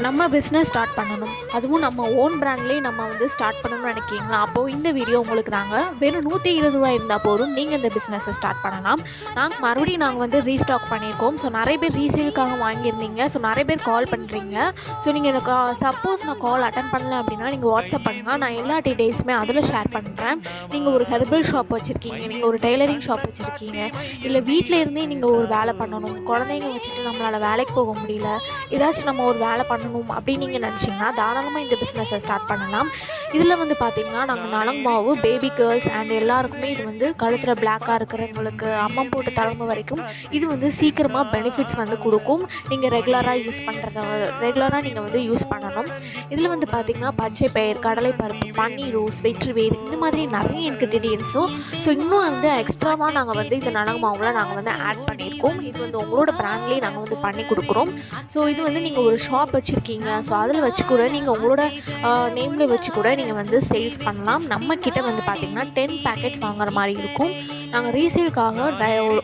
நம்ம business start பண்ணணும், அதுவும் நம்ம ஓன் பிராண்ட்லேயே நம்ம வந்து ஸ்டார்ட் பண்ணணும்னு நினைக்கிறீங்களா? அப்போது இந்த வீடியோ உங்களுக்கு தாங்க. வெறும் ₹120 இருந்தால் போதும், நீங்கள் இந்த பிஸ்னஸை ஸ்டார்ட் பண்ணலாம். நாங்கள் வந்து ரீஸ்டாக் பண்ணியிருக்கோம். ஸோ நிறைய பேர் ரீசேலுக்காக வாங்கியிருந்தீங்க. ஸோ நிறைய பேர் கால் பண்ணுறீங்க. ஸோ நீங்கள் எனக்கு சப்போஸ் நான் கால் அட்டன் பண்ணல அப்படின்னா நீங்கள் வாட்ஸ்அப் பண்ணுங்கள். நான் எல்லா டீட்டெயில்ஸுமே அதில் ஷேர் பண்ணுறேன். நீங்கள் ஒரு ஹெர்பல் ஷாப் வச்சுருக்கீங்க, நீங்கள் ஒரு டெய்லரிங் ஷாப் வச்சுருக்கீங்க, இல்லை வீட்டில் இருந்தே நீங்கள் ஒரு வேலை பண்ணணும், குழந்தைங்க வச்சுட்டு நம்மளால் வேலைக்கு போக முடியல, ஏதாச்சும் நம்ம ஒரு வேலை பண்ணணும் அப்படின்னு நீங்கள் நினச்சிங்கன்னா தாராளமாக இந்த பிஸ்னஸை ஸ்டார்ட் பண்ணலாம். இதில் வந்து பார்த்திங்கன்னா நாங்கள் நலங்கு மாவு பேபி கேர்ள்ஸ் அண்ட் எல்லாருக்குமே இது வந்து கழுத்தில் பிளாக்காக இருக்கிறவங்களுக்கு அம்மம் போட்டு தலைமை வரைக்கும் இது வந்து சீக்கிரமாக பெனிஃபிட்ஸ் வந்து கொடுக்கும். நீங்கள் ரெகுலராக நீங்கள் வந்து யூஸ் பண்ணணும். இதில் வந்து பார்த்திங்கன்னா பச்சை பயிர், கடலை பருப்பு, பன்னீர் ரோஸ், வெற்றி வேர், இந்த மாதிரி நிறைய இன்க்ரீடியன்ஸும் ஸோ இன்னும் வந்து எக்ஸ்ட்ராவாக நாங்கள் வந்து இந்த நலங்கு மாவில் நாங்கள் வந்து ஆட் பண்ணியிருக்கோம். இது வந்து உங்களோட பிராண்ட்லேயே நாங்கள் வந்து பண்ணி கொடுக்குறோம். ஸோ இது வந்து நீங்கள் ஒரு ஷாப் வச்சுருக்கீங்க, ஸோ அதில் வச்சு கூட நீங்கள் உங்களோட நேமில் வச்சு கூட நீங்கள் வந்து சேல்ஸ் பண்ணலாம். நம்மக்கிட்ட வந்து பார்த்திங்கன்னா 10 பேக்கெட்ஸ் வாங்குற மாதிரி இருக்கும். நாங்கள் ரீசேலுக்காக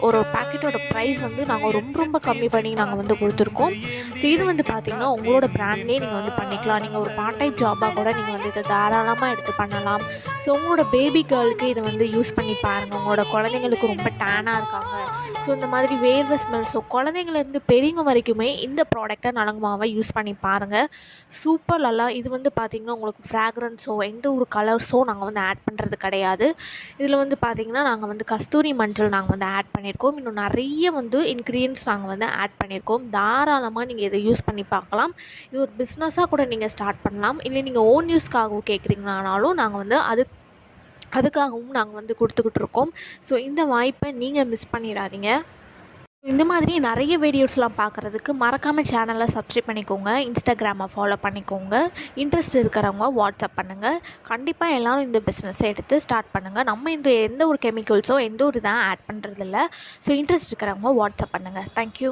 ஒரு பேக்கெட்டோட ப்ரைஸ் வந்து நாங்கள் ரொம்ப கம்மி பண்ணி நாங்கள் வந்து கொடுத்துருக்கோம். ஸோ இது வந்து பார்த்திங்கன்னா உங்களோட பிராண்ட்லேயே நீங்கள் வந்து பண்ணிக்கலாம். நீங்கள் ஒரு பார்ட் டைம் ஜாபாக கூட நீங்கள் வந்து இதை தாராளமாக எடுத்து பண்ணலாம். ஸோ உங்களோட பேபி கேர்ளுக்கு இதை வந்து யூஸ் பண்ணி பாருங்கள். உங்களோட குழந்தைங்களுக்கு ரொம்ப டேனாக இருக்காங்க, ஸோ இந்த மாதிரி வேர்வை ஸ்மெல், ஸோ குழந்தைங்கலேருந்து பெரியவங்க வரைக்குமே இந்த ப்ராடக்டை நலங்கு மாவை யூஸ் பண்ணி பாருங்கள். சூப்பர் நல்லா. இது வந்து பார்த்திங்கன்னா உங்களுக்கு ஃப்ராக்ரன்ஸோ எந்த ஒரு கலர்ஸோ நாங்கள் வந்து ஆட் பண்ணுறது கிடையாது. இதில் வந்து பார்த்திங்கன்னா நாங்கள் வந்து கஸ்தூரி மஞ்சள் நாங்கள் வந்து ஆட் பண்ணியிருக்கோம். இன்னும் நிறைய வந்து இன்க்ரீடியன்ட்ஸ் நாங்கள் வந்து ஆட் பண்ணியிருக்கோம். தாராளமாக நீங்கள் இதை யூஸ் பண்ணி பார்க்கலாம். இது ஒரு பிஸ்னஸாக கூட நீங்கள் ஸ்டார்ட் பண்ணலாம். இல்லை நீங்கள் ஓன் யூஸ்க்காகவும் கேட்குறீங்கனாலும் நாங்கள் வந்து அதுக்காகவும் நாங்கள் வந்து கொடுத்துக்கிட்டு இருக்கோம். ஸோ இந்த வாய்ப்பை நீங்கள் மிஸ் பண்ணிடாதீங்க. இந்த மாதிரி நிறைய வீடியோஸ்லாம் பார்க்குறதுக்கு மறக்காமல் சேனலை சப்ஸ்கிரைப் பண்ணிக்கோங்க, இன்ஸ்டாகிராமை ஃபாலோ பண்ணிக்கோங்க. இன்ட்ரெஸ்ட் இருக்கிறவங்க வாட்ஸ்அப் பண்ணுங்கள். கண்டிப்பாக எல்லோரும் இந்த பிஸ்னஸை எடுத்து ஸ்டார்ட் பண்ணுங்கள். நம்ம இந்த எந்த ஒரு கெமிக்கல்ஸோ எந்த ஒரு இதாக ஆட் பண்ணுறதில்ல. ஸோ இன்ட்ரெஸ்ட் இருக்கிறவங்க வாட்ஸ்அப் பண்ணுங்கள். தேங்க்யூ.